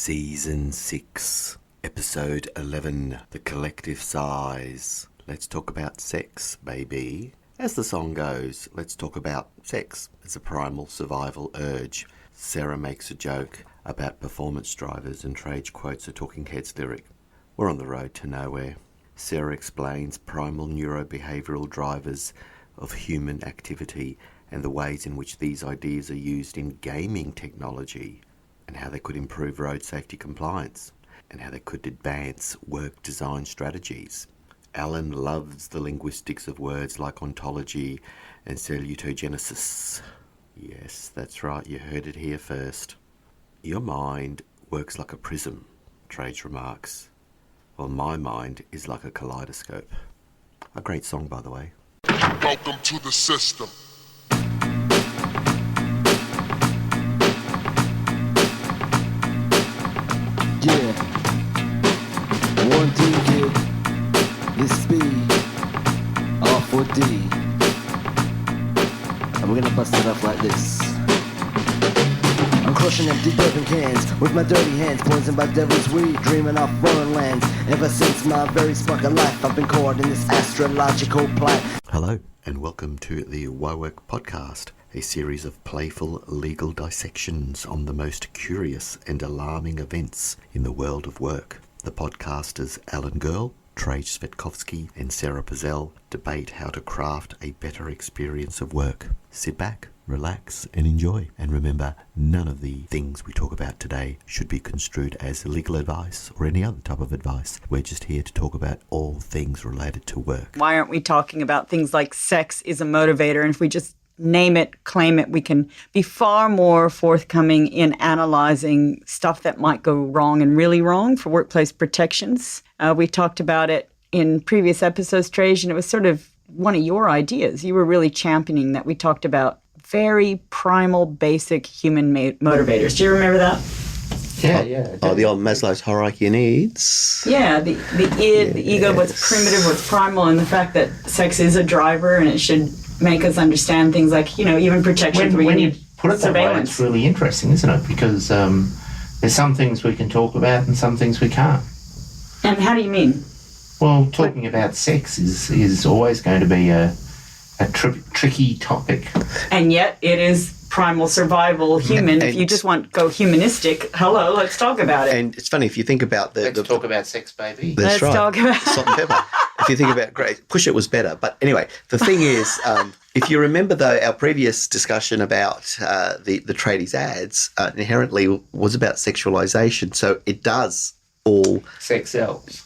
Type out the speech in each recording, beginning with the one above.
Season 6, Episode 11, The Collective Size. Let's talk about sex, baby. As the song goes, let's talk about sex as a primal survival urge. Sara makes a joke about performance drivers and Trajce quotes a Talking Heads lyric. We're on the road to nowhere. Sara explains primal neurobehavioural drivers of human activity and the ways in which these ideas are used in gaming technology, and how they could improve road safety compliance, and how they could advance work design strategies. Alan loves the linguistics of words like ontology and salutonesis. Yes, that's right, you heard it here first. Your mind works like a prism, Trajce remarks, while my mind is like a kaleidoscope. A great song, by the way. Welcome to the system. Yeah. 1, 2, kid. This speed. R for D. And we're gonna bust it up like this. I'm crushing empty bourbon cans with my dirty hands, poisoned by devil's weed, dreaming off foreign lands. Ever since my very spark of life, I've been caught in this astrological plight. Hello, and welcome to the WhyWork Podcast, a series of playful legal dissections on the most curious and alarming events in the world of work. The podcasters Alan Girl, Trajce Svetkovsky and Sara Pazell debate how to craft a better experience of work. Sit back, relax and enjoy. And remember, none of the things we talk about today should be construed as legal advice or any other type of advice. We're just here to talk about all things related to work. Why aren't we talking about things like sex is a motivator? And if we just name it, claim it, we can be far more forthcoming in analyzing stuff that might go wrong and really wrong for workplace protections. We talked about it in previous episodes, Trajce, and it was sort of one of your ideas. You were really championing that we talked about very primal, basic human motivators. Do you remember that? Yeah. Oh, the old Maslow's hierarchy of needs. Yeah, the id, the ego, what's primitive, what's primal, and the fact that sex is a driver and it should make us understand things like, even protection. When you put it that way, it's really interesting, isn't it? Because there's some things we can talk about and some things we can't. And how do you mean? Well, talking about sex is always going to be a tricky topic. And yet it is primal survival human. If you just go humanistic, hello, let's talk about it. And it's funny, if you think about Let's talk about sex, baby. That's Let's right. talk about Salt and pepper. If you think about great, push it was better. But anyway, the thing is, if you remember though, our previous discussion about the Tradie's ads inherently was about sexualization. So it does all Sex sells.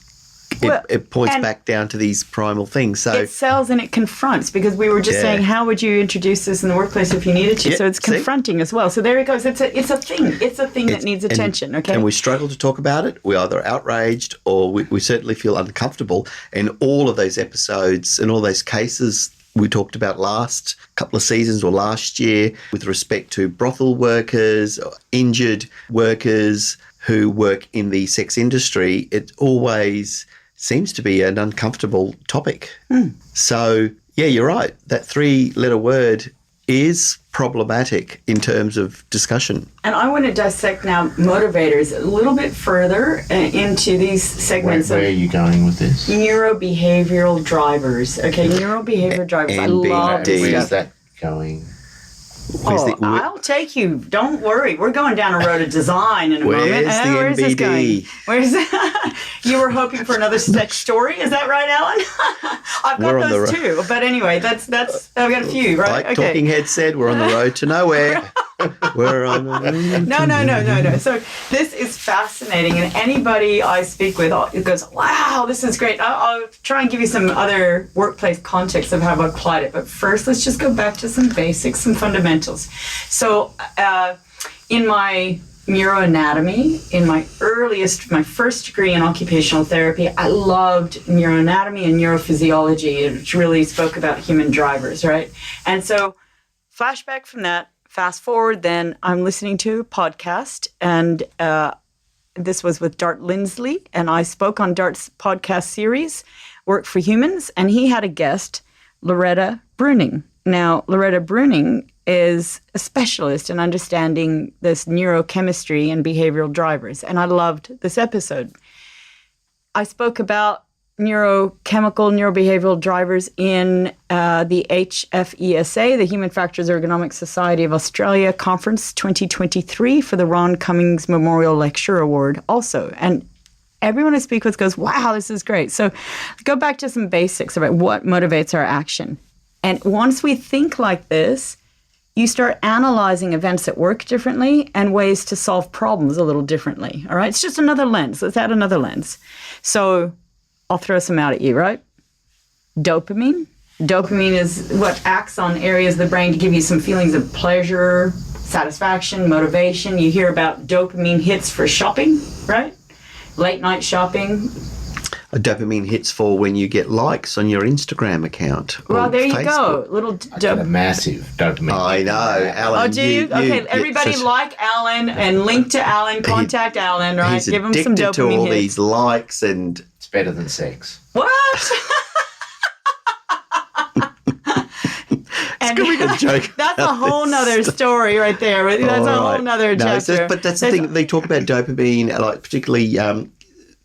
It points back down to these primal things. So it sells and it confronts, because we were just saying, how would you introduce this in the workplace if you needed to? Yeah, so it's confronting as well. So there it goes. It's a thing. It's a thing that needs attention. Okay. And we struggle to talk about it. We're either outraged or we certainly feel uncomfortable. And all of those episodes and all those cases we talked about last couple of seasons or last year with respect to brothel workers, or injured workers who work in the sex industry, it always seems to be an uncomfortable topic. So, yeah, you're right. That 3-letter word is problematic in terms of discussion. And I want to dissect now motivators a little bit further into these segments Where are you going with this? neurobehavioral drivers. Okay, neurobehavioral drivers. I love this Where's stuff. that going? I'll take you. Don't worry. We're going down a road of design in a moment. Where's the Where's this NBD? going? Where's You were hoping for another sex story? Is that right, Alan? I've got those too. But anyway, that's I've got a few, right? Like Talking Heads said, we're on the road to nowhere. We're on the road No. So this is fascinating, and anybody I speak with goes, wow, this is great. I'll try and give you some other workplace context of how I've applied it. But first, let's just go back to some basics, some fundamentals. So in my neuroanatomy, in my first degree in occupational therapy, I loved neuroanatomy and neurophysiology, which really spoke about human drivers, right? And so flashback from that, fast forward, then I'm listening to a podcast, and this was with Dart Lindsley, and I spoke on Dart's podcast series, Work for Humans, and he had a guest, Loretta Breuning. Now, Loretta Breuning is a specialist in understanding this neurochemistry and behavioral drivers. And I loved this episode. I spoke about neurobehavioural drivers in the HFESA, the Human Factors Ergonomic Society of Australia Conference 2023 for the Ron Cummings Memorial Lecture Award also. And everyone I speak with goes, wow, this is great. So go back to some basics about what motivates our action. And once we think like this, you start analyzing events that work differently and ways to solve problems a little differently. All right? It's just another lens. Let's add another lens. So I'll throw some out at you, right? Dopamine. Dopamine is what acts on areas of the brain to give you some feelings of pleasure, satisfaction, motivation. You hear about dopamine hits for shopping, right? Late night shopping. A dopamine hits for when you get likes on your Instagram account. Well, there you Facebook. go. Little I get a massive dopamine. I know, Alan. Oh, do you? Okay, everybody like Alan and link to Alan, contact Alan, right? He's Give him some addicted to dopamine all hits. these likes and... It's better than sex. What? It's going to be a joke. That's a whole nother story right there. That's a whole nother chapter. But that's the thing. They talk about dopamine, like particularly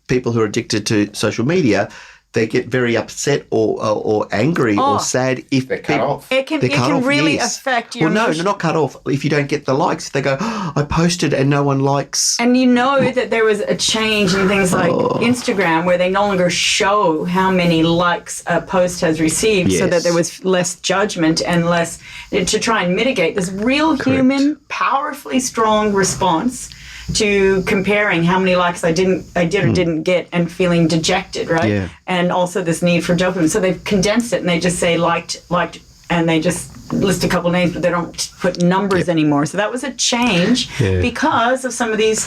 people who are addicted to social media. They get very upset or angry or sad if They're cut off. It can really affect your Well, no, emotion. they're not cut off. If you don't get the likes, they go, oh, I posted and no one likes. And you know that there was a change in things like Instagram where they no longer show how many likes a post has received so that Yes. there was less judgment and less to try and mitigate this real human, powerfully strong response to comparing how many likes I did or didn't get and feeling dejected, right? Yeah. And also this need for dopamine. So they've condensed it and they just say liked, and they just list a couple names, but they don't put numbers anymore. So that was a change because of some of these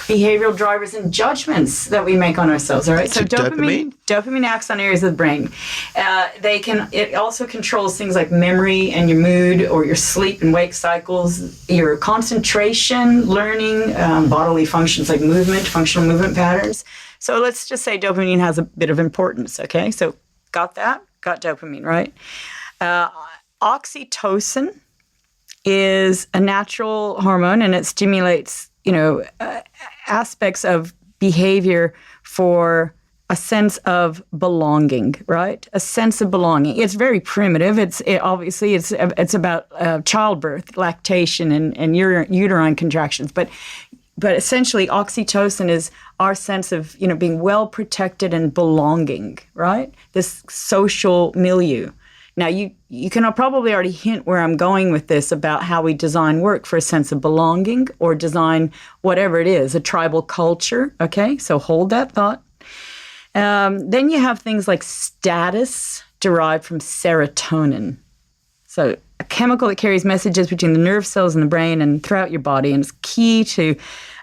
behavioral drivers and judgments that we make on ourselves, all right? So dopamine acts on areas of the brain. It also controls things like memory and your mood or your sleep and wake cycles, your concentration, learning, bodily functions like movement, functional movement patterns. So let's just say dopamine has a bit of importance, okay? So got that? Got dopamine, right? Oxytocin is a natural hormone and it stimulates aspects of behavior for a sense of belonging, right? A sense of belonging. It's very primitive. It's about childbirth, lactation, and uterine contractions. But essentially, oxytocin is our sense of being well protected and belonging, right? This social milieu. Now, you can probably already hint where I'm going with this about how we design work for a sense of belonging or design whatever it is, a tribal culture, okay? So hold that thought. Then you have things like status derived from serotonin. So a chemical that carries messages between the nerve cells in the brain and throughout your body, and it's key to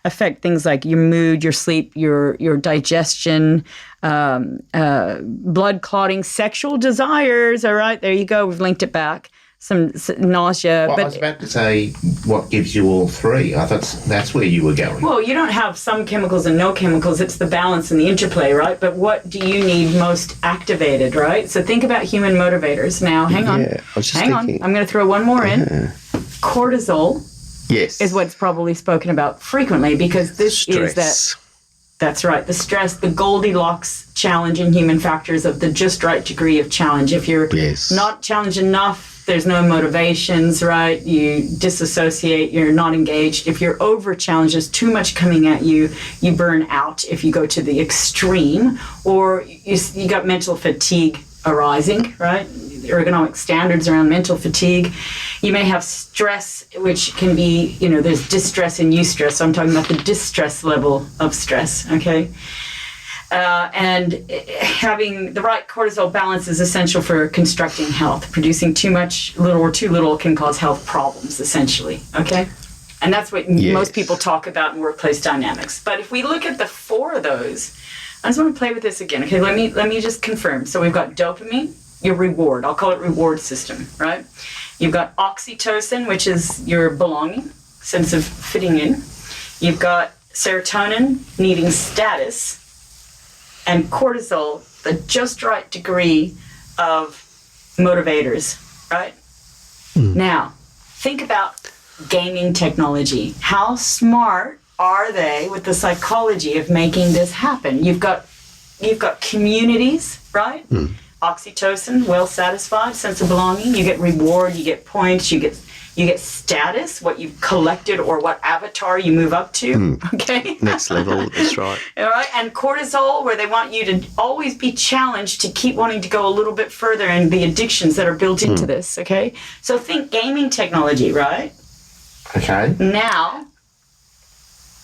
affect things like your mood, your sleep, your digestion, blood clotting, sexual desires. All right, there you go. We've linked it back. Some nausea. Well, I was about to say, what gives you all three? I thought that's where you were going. Well, you don't have some chemicals and no chemicals. It's the balance and the interplay, right? But what do you need most activated, right? So think about human motivators. Now, hang on. I was just hang on. thinking. I'm going to throw one more in. Cortisol. Yes. Is what's probably spoken about frequently because this is that. That's right. The stress, the Goldilocks challenge in human factors of the just right degree of challenge. If you're not challenged enough, there's no motivations, right? You disassociate, you're not engaged. If you're over challenged, there's too much coming at you, you burn out if you go to the extreme, or you got mental fatigue arising, right? Ergonomic standards around mental fatigue. You may have stress, which can be, there's distress and eustress. So I'm talking about the distress level of stress, okay? And having the right cortisol balance is essential for constructing health. Producing too much, little or too little can cause health problems, essentially, okay? And that's what most people talk about in workplace dynamics. But if we look at the four of those, I just want to play with this again, okay? Let me just confirm. So we've got dopamine, your reward. I'll call it reward system, right? You've got oxytocin, which is your belonging, sense of fitting in. You've got serotonin, needing status, and cortisol, the just right degree of motivators, right? Now, think about gaming technology. How smart are they with the psychology of making this happen? You've got communities, right? Oxytocin, well satisfied, sense of belonging. You get reward, you get points, you get status, what you've collected or what avatar you move up to. Okay. Next level, that's right. All right. And cortisol, where they want you to always be challenged to keep wanting to go a little bit further, and the addictions that are built into this. Okay. So think gaming technology, right? Okay. Now,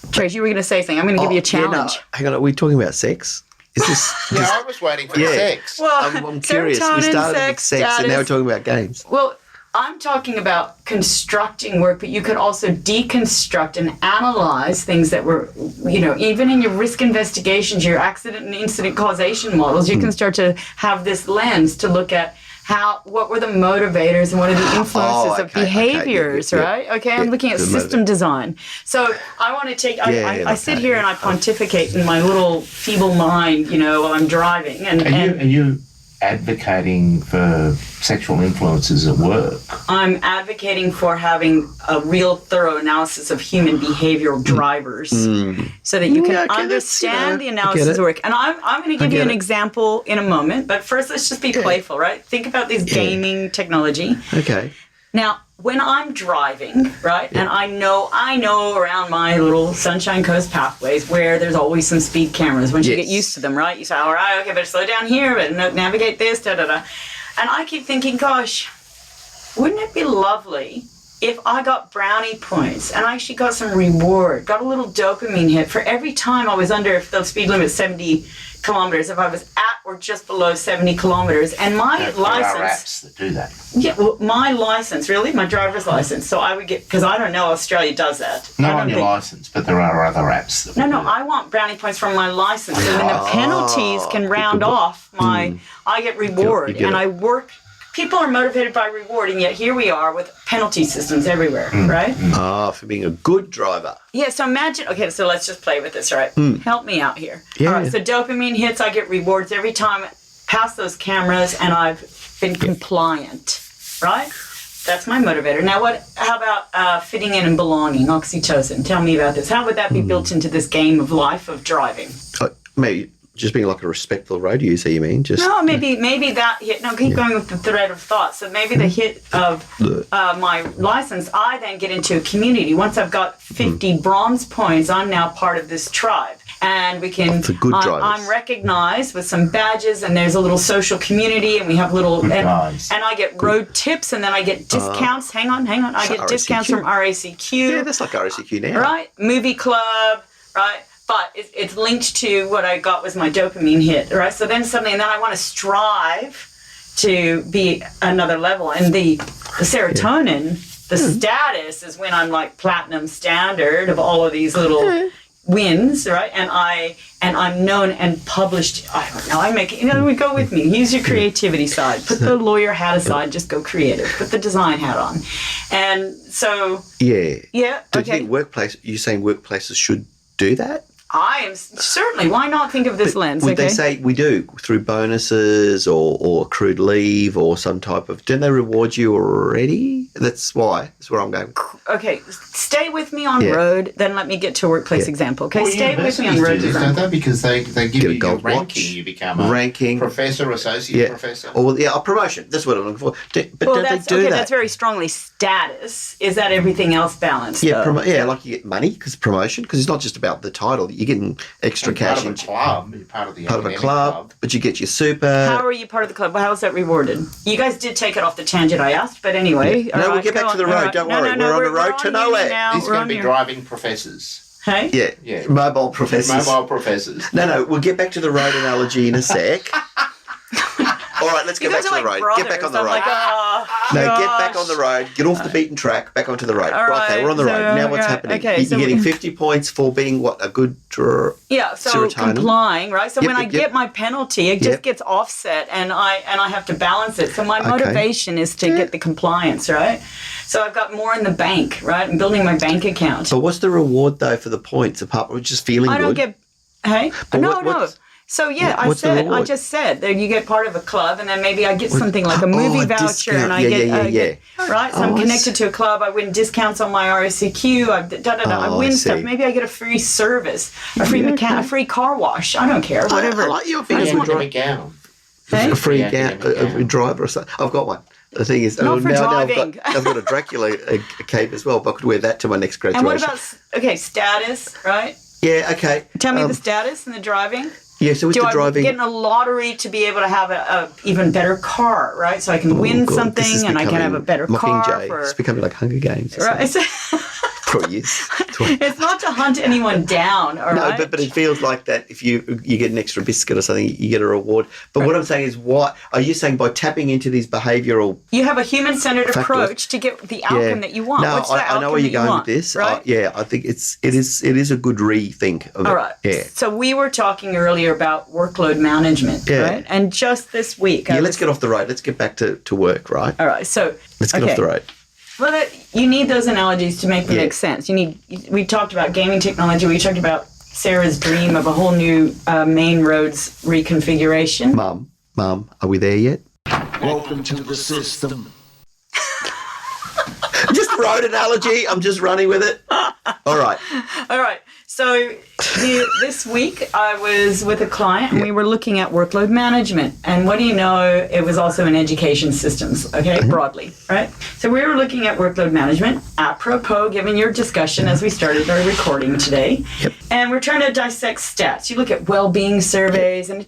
Trajce, you were going to say something. I'm going to give you a challenge. Yeah, no, hang on, are we talking about sex? Is this? Yeah, I was waiting for the sex. Well, I'm curious. We started with sex, and now we're talking about games. Well, I'm talking about constructing work, but you could also deconstruct and analyze things that were, even in your risk investigations, your accident and incident causation models, you can start to have this lens to look at what were the motivators and what are the influences of behaviors, right? Okay, I'm looking at system design. So I want to take, I sit here and I pontificate in my little feeble mind, while I'm driving. Are you advocating for sexual influences at work? I'm advocating for having a real thorough analysis of human behavioral drivers so that you can understand the analysis work. And I'm going to give you an example in a moment, but first let's just be playful, right? Think about this gaming technology. Okay. Now, when I'm driving, right, and I know around my little Sunshine Coast pathways where there's always some speed cameras. Once you get used to them, right, you say, all right, okay, better slow down here, but navigate this, da-da-da. And I keep thinking, gosh, wouldn't it be lovely if I got brownie points and I actually got some reward, got a little dopamine hit for every time I was under the speed limit 70 kilometers, if I was at or just below 70 kilometers, and my license... There are apps that do that. Yeah, well, my license, really, my driver's license, so I would get, because I don't know Australia does that. Not on your license, but there are other apps that No, I want brownie points from my license, and then the penalties can round off my... I get reward, and I work... People are motivated by reward, and yet here we are with penalty systems everywhere, right? For being a good driver. Yeah, so imagine, okay, so let's just play with this, right? Help me out here. Yeah. All right, so dopamine hits, I get rewards every time I pass those cameras, and I've been compliant, right? That's my motivator. Now, how about fitting in and belonging, oxytocin? Tell me about this. How would that be built into this game of life of driving? Maybe just being like a respectful road user, you mean? No, maybe that hit. No, keep going with the thread of thought. So maybe the hit of my license, I then get into a community. Once I've got 50 bronze points, I'm now part of this tribe. And we can, I'm recognized with some badges, and there's a little social community, and we have little, and I get road tips, and then I get discounts. Hang on. I get discounts from RACQ. Yeah, that's like RACQ now. Right? Movie club, right? But it's linked to what I got was my dopamine hit, right? So then I want to strive to be another level. And the serotonin, the status is when I'm like platinum standard of all of these little wins, right? And I'm known and published. I don't know. I make it. Go with me. Use your creativity side. Put the lawyer hat aside. Just go creative. Put the design hat on. And so. Yeah. Do you think you're saying workplaces should do that? I am certainly. Why not think of this lens? Would they say we do through bonuses or accrued leave or some type of? Didn't they reward you already? That's why. That's where I'm going. Okay, stay with me on road. Then let me get to a workplace example. Okay, stay with me on road. Don't they? Because they give you gold your ranking. Watch. You become a professor, associate professor. Or a promotion. That's what I'm looking for. But don't they do that? That's very strongly status. Is that everything else balanced? Yeah, like you get money because promotion. Because it's not just about the title. You're getting extra cash. Part of a club. You're part of the a club, but you get your super. How are you part of the club? How is that rewarded? You guys did take it off the tangent I asked, but anyway. Yeah. No, we'll get back to the road. Don't worry. We're on the road to nowhere. These are going to be driving professors. Hey? Yeah. Mobile professors. No, we'll get back to the road analogy in a sec. All right, let's get back to the road. Get back on the road. Get back on the road. Get off the beaten track. Back onto the road. Okay, we're on the road. Now what's happening? Okay, you're getting 50 points for being a good serotonin. Complying, right? So when I get my penalty, it just gets offset, and I have to balance it. So my motivation is to get the compliance, right? So I've got more in the bank, right? I'm building my bank account. So what's the reward though for the points apart from just feeling good? I don't get. Hey, no. So yeah, What's the I reward? just said that you get part of a club, and then maybe I get something like a movie a voucher, discount. and I Yeah, get right. So I'm Oh, I connected to a club. I win discounts on my RSCQ. I Oh, win I stuff. see. Maybe I get a free service, a free car wash. I don't care, whatever. I like your The thing. academic gown. Hey? A free Yeah, a driver or something. I've got one. The thing is, Not for now driving. I've got a Dracula a cape as well, but I could wear that to my next And graduation. what about status? Right? Yeah, okay. Tell me the status and the driving. Yeah, so with Do the I driving. get in a lottery to be able to have a even better car, right? So I can win God, something this is and I can have a better car. Mockingjay. It's becoming like Hunger Games. Or Right? something. For years. It's not to hunt anyone down, all right? No, but it feels like that if you get an extra biscuit or something, you get a reward. But what I'm saying is, what are you saying by tapping into these behavioural? You have a human-centered Factors. approach to get the outcome that you want. No, What's the I know where outcome you're that going want, with this. right? I think it is a good rethink of it. All right. Yeah. So we were talking earlier about workload management, Yeah. right? And just this week, Yeah, let's get off the road. Let's get back to work, right? All right. So Let's get off the road. Well, you need those analogies to make them Yeah. make sense. We talked about gaming technology. We talked about Sarah's dream of a whole new main roads reconfiguration. Mum, are we there yet? Welcome to the system. Just road analogy. I'm just running with it. All right. All right. So this week I was with a client and we were looking at workload management. And what do you know? It was also in education systems, okay, broadly, right? So we were looking at workload management, apropos, given your discussion as we started our recording today. Yep. And we're trying to dissect stats. You look at well-being surveys and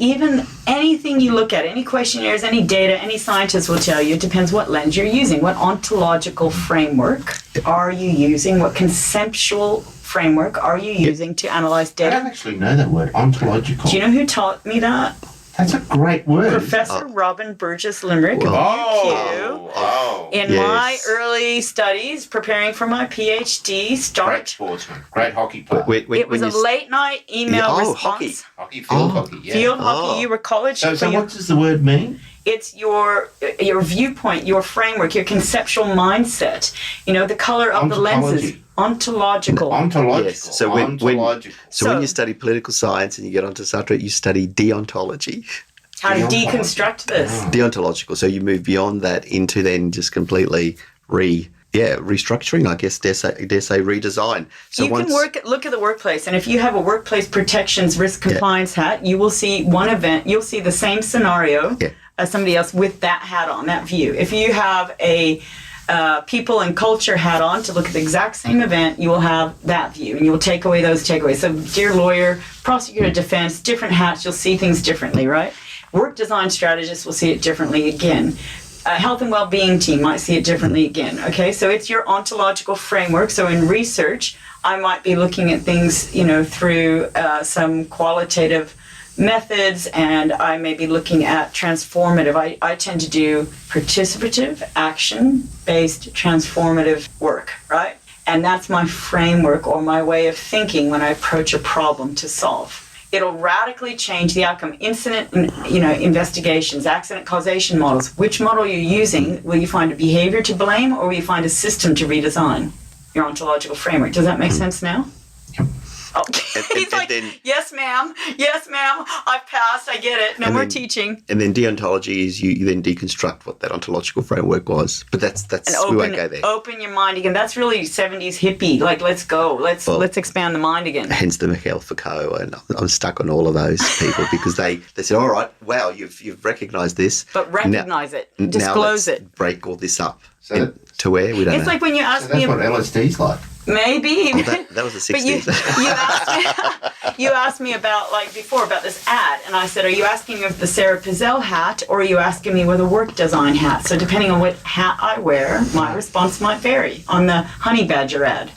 even anything you look at, any questionnaires, any data, any scientist will tell you, it depends what lens you're using. What ontological framework are you using? What conceptual framework are you using to analyze I data? don't actually know that word, ontological. Do you know who taught me that? That's a great word. Professor Robin Burgess Limerick of UQ. Oh. In Yes. my early studies, preparing for my PhD, Great sportsman, great hockey player. it was a late night email response. hockey. Hockey, field hockey, yeah. Field hockey, you were college. So what does the word mean? It's your viewpoint, your framework, your conceptual mindset. You know, the color of the lenses. Ontological. Ontological. Yes. So when you study political science and you get onto Sartre, you study deontology. How to deconstruct this. Deontological. So you move beyond that into then just completely restructuring, I guess, dare say redesign. So You can look at the workplace, and if you have a workplace protections risk compliance hat, you will see one event, you'll see the same scenario as somebody else with that hat on, that view. If you have a people and culture hat on to look at the exact same event, you will have that view, and you will take away those takeaways. So, dear lawyer, prosecutor, defense, different hats, you'll see things differently, right? Work design strategists will see it differently again. A health and well-being team might see it differently again, okay? So it's your ontological framework. So in research, I might be looking at things, through some qualitative methods, and I may be looking at transformative. I tend to do participative, action-based, transformative work, right? And that's my framework or my way of thinking when I approach a problem to solve. It'll radically change the outcome. Incident, investigations, accident causation models. Which model you're using, will you find a behavior to blame or will you find a system to redesign? Your ontological framework. Does that make sense now? Yep. Oh, he's like, yes, ma'am, I've passed, I get it, no more teaching. And then deontology is you then deconstruct what that ontological framework was. But that's we won't go there. Open your mind again. That's really 70s hippie, like let's go, let's expand the mind again. Hence the Mikhail Foucault, and I'm stuck on all of those people because they said, all right, wow, you've recognised this. But recognize it, now disclose let's it. Break all this up. So to where? We don't know. It's like when you ask So that's me... what LSD's like. Maybe. That was the But 60s. you asked me about, like, before, about this ad, and I said, are you asking me with the Sarah Pizzell hat, or are you asking me with a work design hat? So depending on what hat I wear, my response might vary on the honey badger ad.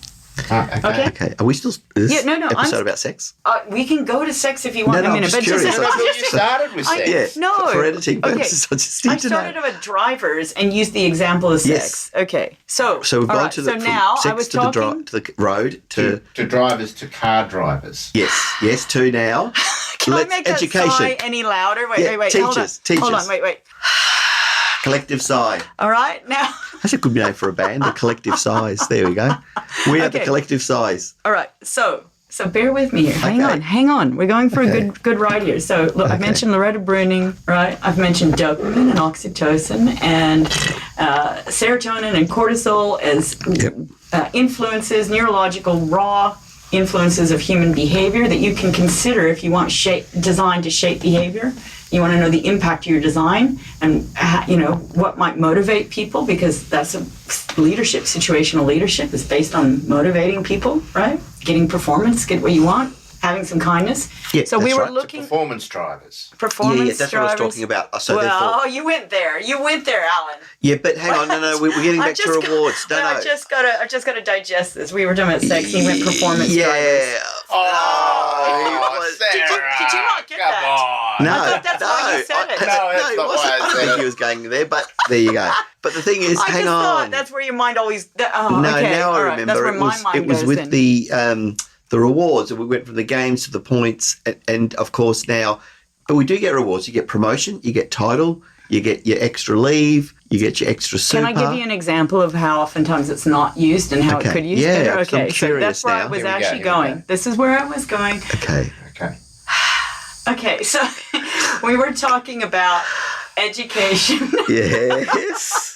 Okay. Okay, are we still episode about sex? We can go to sex if you want No, in a I'm minute. just curious. That's what you started with sex. Yeah, No. for editing Okay. purposes, I just need I to know. started with drivers and used the example of sex. Yes. Okay. So we've all gone right, to so from now sex I was to talking... to the road to drivers to car drivers. yes to now. Can I make education. that sigh any louder? Wait. Teachers. Hold on, wait. Collective sigh. All right, now... That's a good name for a band, the Collective Sighs. There we go. We are the Okay. Collective Sighs. All right, so So bear with me here. Hang on. We're going for a good ride here. So look, I've mentioned Loretta Breuning, right? I've mentioned dopamine and oxytocin and serotonin and cortisol as influences, neurological raw influences of human behavior that you can consider if you want design to shape behavior. You want to know the impact of your design and what might motivate people, because that's leadership. Situational leadership is based on motivating people, right? Getting performance, get what you want, having some kindness. Yeah, so we were right. looking Performance drivers. Performance that's drivers. what I was talking about. So well, you went there, Alan. Yeah, but hang on, no, we're getting back to rewards. I've just got to digest this. We were talking about sex. He went performance drivers. Did you not get that? No, I thought that's why you said it. It wasn't. I don't think he was going there, but there you go. But the thing is, I hang just on. thought that's where your mind always. Now I remember. That's where my mind it was goes with then. the rewards, and we went from the games to the points, and of course now, but we do get rewards. You get promotion, you get title, you get your extra leave, you get your extra super. Can I give you an example of how oftentimes it's not used and how it could use yeah, better? I'm Okay, so curious that's where now. I was Here we go, actually here we going. go. This is where I was going. Okay. Okay, so we were talking about education. Yes.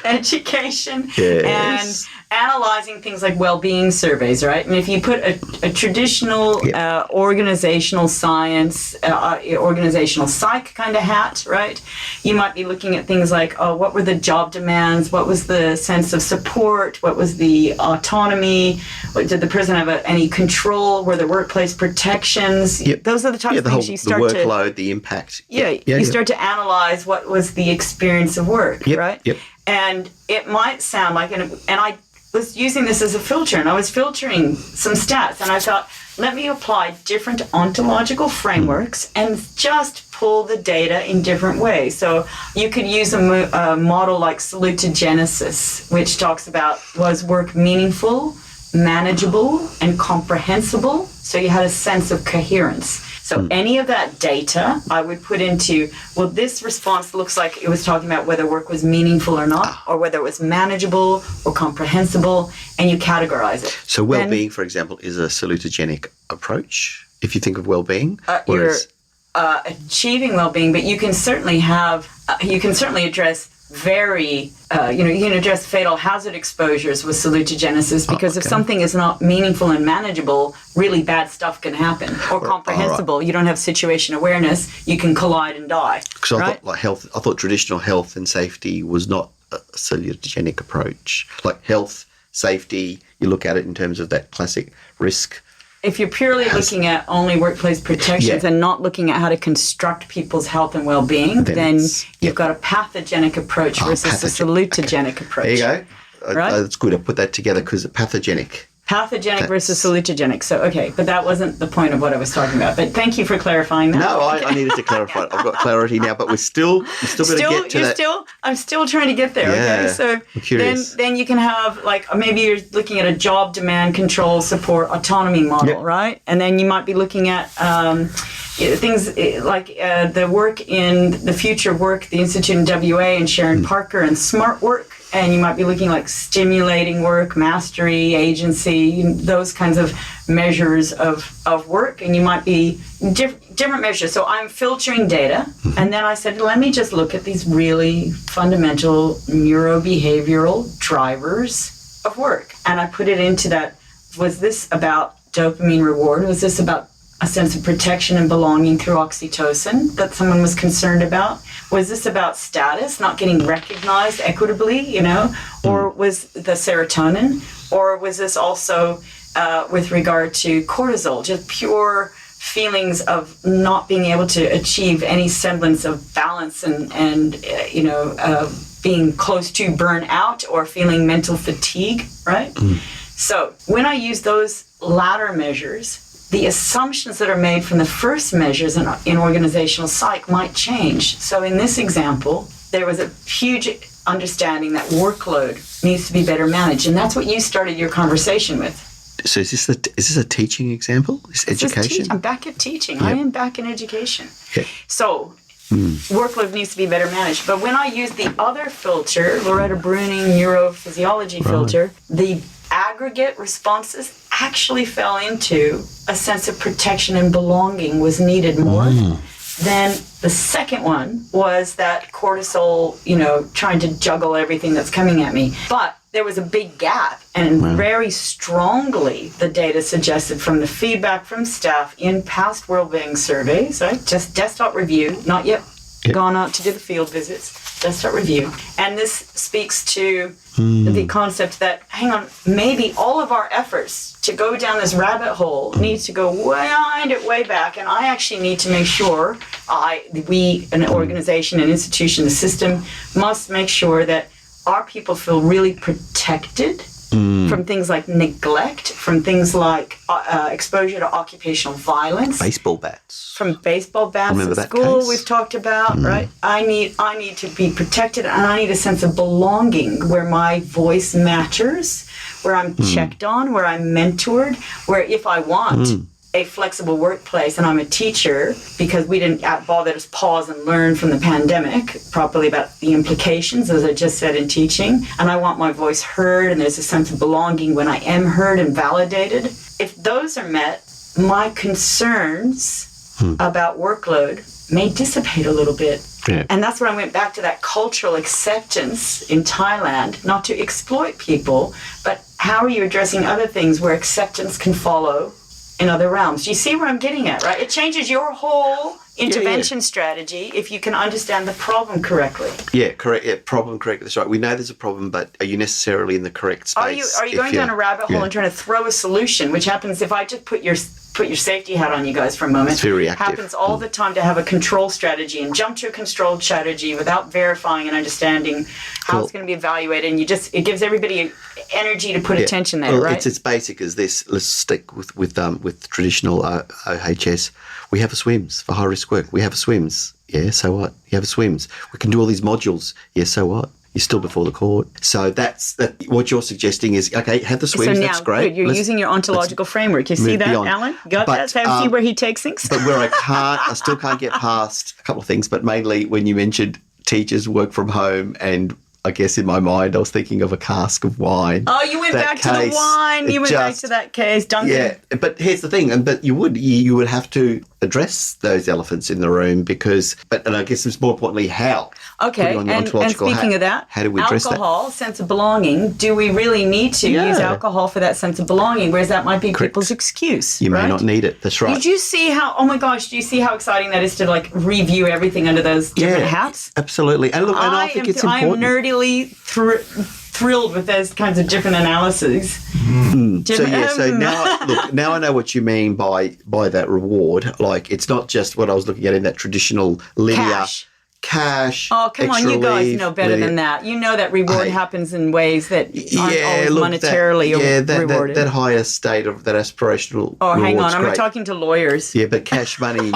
Education Yes. and analyzing things like well-being surveys, right? And if you put a traditional organizational science, organizational psych kind of hat, right? You might be looking at things like, what were the job demands? What was the sense of support? What was the autonomy? Did the person have any control? Were there workplace protections? Yep. Those are the types of things you start the workload, the impact. you start to analyze what was the experience of work, right? Yep. And it might sound like, and I was using this as a filter, and I was filtering some stats, and I thought, let me apply different ontological frameworks and just pull the data in different ways. So you could use a model like salutonesis, which talks about, was work meaningful, manageable, and comprehensible? So you had a sense of coherence. So any of that data I would put into, well, this response looks like it was talking about whether work was meaningful or not, or whether it was manageable or comprehensible, and you categorize it. So well-being, for example, is a salutogenic approach, if you think of well-being. You're achieving well-being, but you can certainly address you can address fatal hazard exposures with salutogenesis, because if something is not meaningful and manageable, really bad stuff can happen. Or comprehensible, you don't have situation awareness, you can collide and die. Because I thought traditional health and safety was not a salutogenic approach. Like health, safety, you look at it in terms of that classic risk. If you're purely looking at only workplace protections and not looking at how to construct people's health and well-being, then you've got a pathogenic approach versus a salutogenic approach. There you go. Right? That's good. I put that together because pathogenic. Pathogenic versus salutogenic. So, okay, but that wasn't the point of what I was talking about. But thank you for clarifying that. No, I needed to clarify it. I've got clarity now, but we're still going to get to that. I'm still trying to get there. Yeah, okay, so I'm curious. then you can have maybe you're looking at a job demand control support autonomy model, right? And then you might be looking at things like the work in the future work, the Institute in WA and Sharon Parker and smart work. And you might be looking like stimulating work, mastery, agency, those kinds of measures of work. And you might be different measures. So I'm filtering data. And then I said, let me just look at these really fundamental neurobehavioural drivers of work. And I put it into that. Was this about dopamine reward? Was this about a sense of protection and belonging through oxytocin that someone was concerned about? Was this about status, not getting recognized equitably, or was the serotonin? Or was this also with regard to cortisol, just pure feelings of not being able to achieve any semblance of balance and being close to burnout or feeling mental fatigue, right? So when I use those latter measures, the assumptions that are made from the first measures in organizational psych might change. So in this example, there was a huge understanding that workload needs to be better managed, and that's what you started your conversation with. So is this a teaching example? Is education? I'm back at teaching. Yep. I am back in education. Okay. So workload needs to be better managed. But when I use the other filter, Loretta Breuning neurophysiology filter, the aggregate responses actually fell into a sense of protection and belonging was needed more. Then the second one was that cortisol, trying to juggle everything that's coming at me. But there was a big gap, and very strongly the data suggested from the feedback from staff in past well-being surveys, right? Just desktop review, not yet gone out to do the field visits, desktop review. And this speaks to the concept that, hang on, maybe all of our efforts to go down this rabbit hole needs to go way back, and I actually need to make sure we, an organization, an institution, the system, must make sure that our people feel really protected from things like neglect, from things like exposure to occupational violence. Baseball bats. From baseball bats Remember at that school case? we've talked about, right? I need to be protected, and I need a sense of belonging where my voice matters, where I'm checked on, where I'm mentored, where if I want a flexible workplace and I'm a teacher, because we didn't bother to pause and learn from the pandemic properly about the implications, as I just said, in teaching, and I want my voice heard and there's a sense of belonging when I am heard and validated. If those are met, my concerns about workload may dissipate a little bit. Yeah. And that's when I went back to that cultural acceptance in Thailand, not to exploit people, but how are you addressing other things where acceptance can follow in other realms? Do you see where I'm getting at, right? It changes your whole intervention strategy if you can understand the problem correctly. Yeah, correct. Yeah, problem correct. That's right. We know there's a problem, but are you necessarily in the correct space? Are you going down a rabbit hole and trying to throw a solution, which happens if I just put your safety hat on, you guys, for a moment. It's very reactive. Happens all the time to have a control strategy and jump to a control strategy without verifying and understanding how it's going to be evaluated, and it gives everybody energy to put attention there, right? It's as basic as this. Let's stick with traditional OHS. We have a swims for high risk work. We have a swims. Yeah, so what? You have a swims. We can do all these modules. Yeah, so what? You're still before the court. So that's what you're suggesting is, okay, have the swims, that's great. Good, you're using your ontological framework. You see that, beyond. Alan? Got that? See where he takes things? But where I still can't get past a couple of things, but mainly when you mentioned teachers work from home, and I guess in my mind I was thinking of a cask of wine. Oh, you went back to the wine. You went back to that case, Duncan. Yeah, but here's the thing, but you would have to address those elephants in the room and I guess it's more importantly how. Okay, and speaking of that, how do we address alcohol, sense of belonging, do we really need to use alcohol for that sense of belonging, whereas that might be people's excuse, You may not need it, that's right. Did you see how, oh my gosh, do you see how exciting that is to review everything under those different hats? Absolutely. And look, I think it's important. I am nerdily thrilled with those kinds of different analyses. Now I know what you mean by that reward. Like, it's not just what I was looking at in that traditional linear cash. Oh, come on, you guys know better than that. You know that reward happens in ways that aren't always monetarily rewarded. That higher state of that aspirational. Oh, hang on, I'm talking to lawyers. Yeah, but cash money.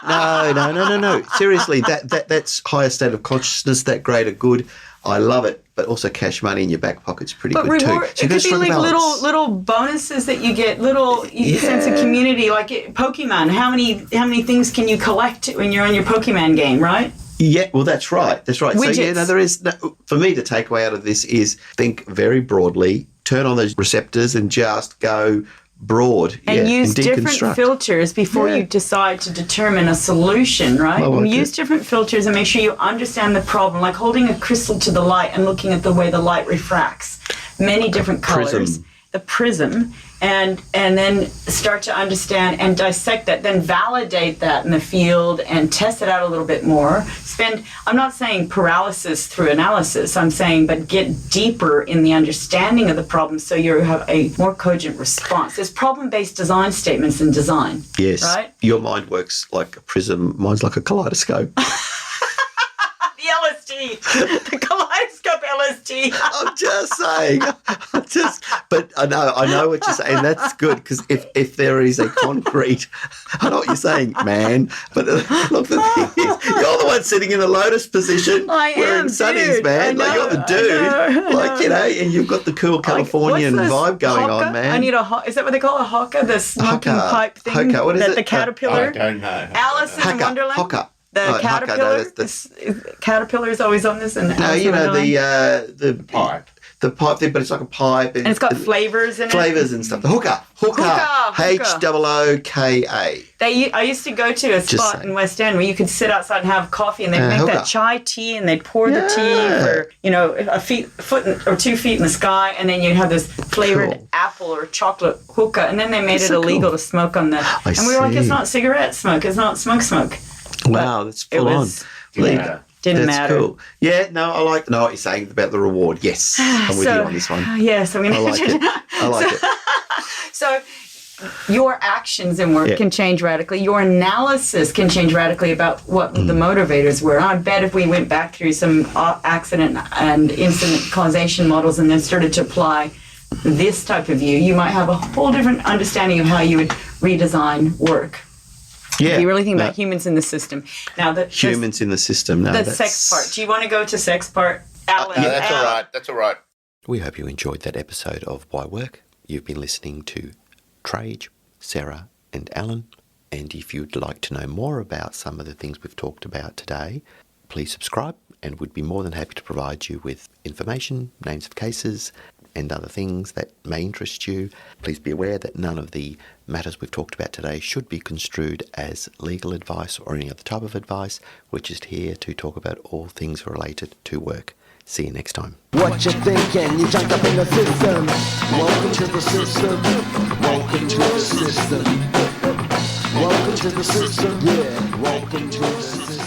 No. Seriously, that's higher state of consciousness, that greater good. I love it, but also cash money in your back pocket's pretty good too. So it could be like little bonuses that you get, sense of community, like Pokemon. How many things can you collect when you're on your Pokemon game, right? Yeah, well, that's right. Widgets. So there is. For me, the takeaway out of this is think very broadly, turn on those receptors, and just go broad and use different filters before you decide to determine a solution, right? Use different filters and make sure you understand the problem, like holding a crystal to the light and looking at the way the light refracts many different colors, the prism, and then start to understand and dissect that, then validate that in the field and test it out a little bit more. I'm not saying paralysis through analysis, I'm saying, but get deeper in the understanding of the problem so you have a more cogent response. There's problem-based design statements in design. Yes. Right? Your mind works like a prism, mine's like a kaleidoscope. The LSD, the kaleidoscope LSD. I'm just saying. But I know what you're saying. That's good, because if there is a concrete, I know what you're saying, man. But look, the thing is, you're the one sitting in the lotus position, wearing sunnies, man. Like, you're the dude. And you've got the cool Californian vibe going on, man. I need is that what they call a hoka? The smoking pipe thing. What is it? The caterpillar. I don't know. Alice in Wonderland. Hoka. The caterpillar. Caterpillar is always on this. And no, the pipe. the pipe thing, but it's like a pipe. And it's got flavours in it. Flavours and stuff. The hookah. H-O-O-K-A. I used to go to a spot in West End where you could sit outside and have coffee, and they'd make that chai tea, and they'd pour the tea for, a foot or 2 feet in the sky, and then you'd have this flavoured apple or chocolate hookah, and then they made it illegal to smoke on the... And we were like, it's not cigarette smoke, it's not smoke. Wow, that's full on. Didn't matter. Cool. Yeah, no, I like what you're saying about the reward. Yes, I'm with you on this one. Yes, I like it. I like it. So your actions and work can change radically. Your analysis can change radically about what the motivators were. I bet if we went back through some accident and incident causation models and then started to apply this type of view, you might have a whole different understanding of how you would redesign work. Yeah, if you really think about humans in the system. Now, humans in the system. No, the sex part. Do you want to go to sex part, Alan? No, that's all right. That's all right. We hope you enjoyed that episode of WhyWork. You've been listening to Trajce, Sara and Alan. And if you'd like to know more about some of the things we've talked about today, please subscribe, and we'd be more than happy to provide you with information, names of cases, and other things that may interest you. Please be aware that none of the matters we've talked about today should be construed as legal advice or any other type of advice. We're just here to talk about all things related to work. See you next time. What you thinking? You jumped up in the system. Welcome to the system. Welcome to the system. Welcome to the system. Yeah. Welcome to the system.